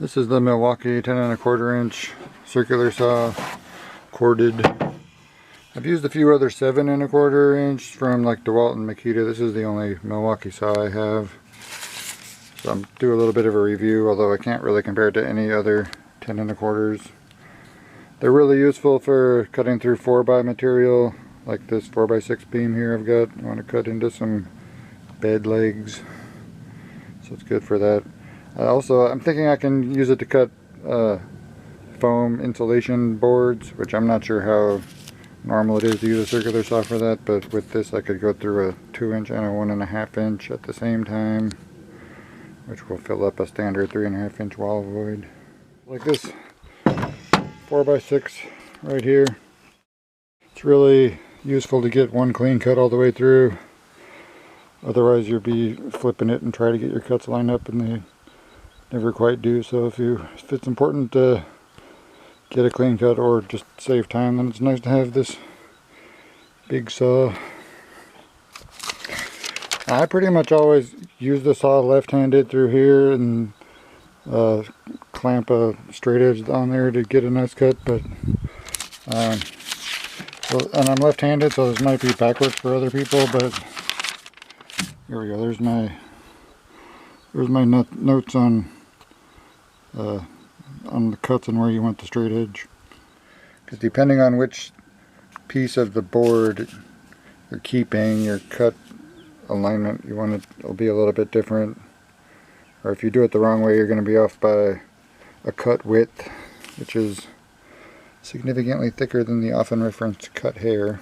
This is the Milwaukee 10 1/4 inch circular saw, corded. I've used a few other 7 1/4 inch from like DeWalt and Makita. This is the only Milwaukee saw I have. So I'm do a little bit of a review, although I can't really compare it to any other 10 1/4s. They're really useful for cutting through 4x material, like this 4x6 beam here I've got. I want to cut into some bed legs, so it's good for that. Also, I'm thinking I can use it to cut foam insulation boards, which I'm not sure how normal it is to use a circular saw for that, but with this I could go through a 2 inch and a 1.5 inch at the same time, which will fill up a standard 3.5 inch wall void. Like this 4x6 right here. It's really useful to get one clean cut all the way through. Otherwise you'll be flipping it and try to get your cuts lined up and they never quite do. So if it's important to get a clean cut or just save time, then it's nice to have this big saw. I pretty much always use the saw left-handed through here and clamp a straight edge on there to get a nice cut, but and I'm left-handed, so this might be backwards for other people, but here we go. There's my notes on the cuts and where you want the straight edge. Because depending on which piece of the board you're keeping, your cut alignment, it'll be a little bit different. Or if you do it the wrong way, you're going to be off by a cut width, which is significantly thicker than the often referenced cut hair.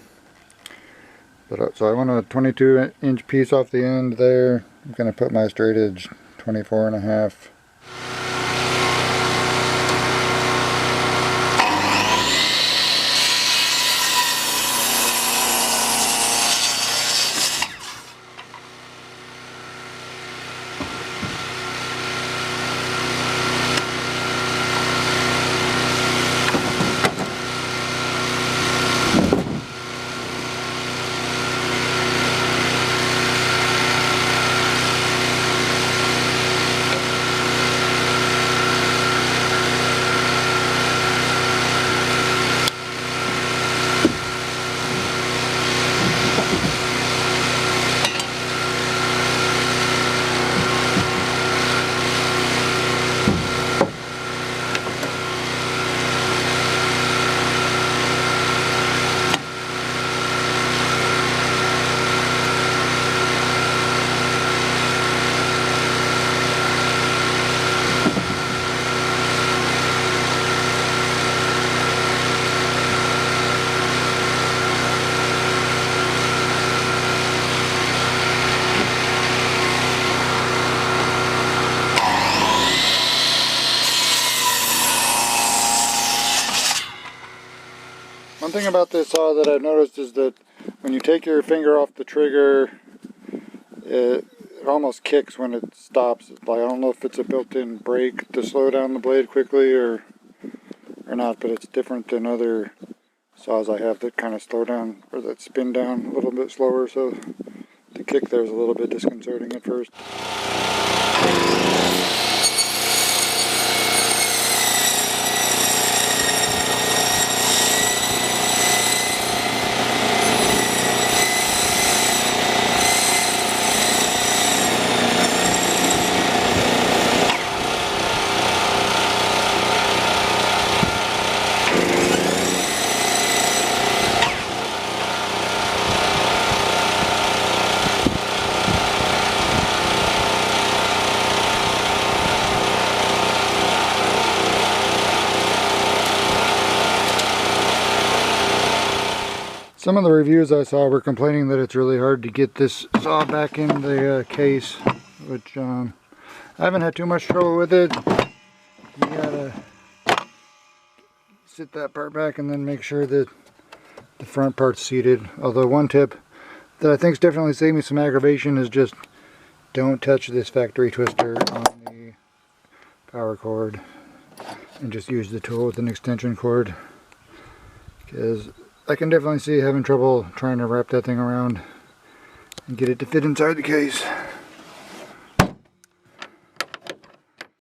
But so I want a 22 inch piece off the end there. I'm going to put my straight edge 24.5. One thing about this saw that I've noticed is that when you take your finger off the trigger, it almost kicks when it stops. Like, I don't know if it's a built-in brake to slow down the blade quickly or not, but it's different than other saws I have that kind of slow down or that spin down a little bit slower, so the kick there is a little bit disconcerting at first. Some of the reviews I saw were complaining that it's really hard to get this saw back in the case, which I haven't had too much trouble with it. You gotta sit that part back and then make sure that the front part's seated. Although one tip that I think's definitely saved me some aggravation is just don't touch this factory twister on the power cord, and just use the tool with an extension cord, because I can definitely see having trouble trying to wrap that thing around and get it to fit inside the case.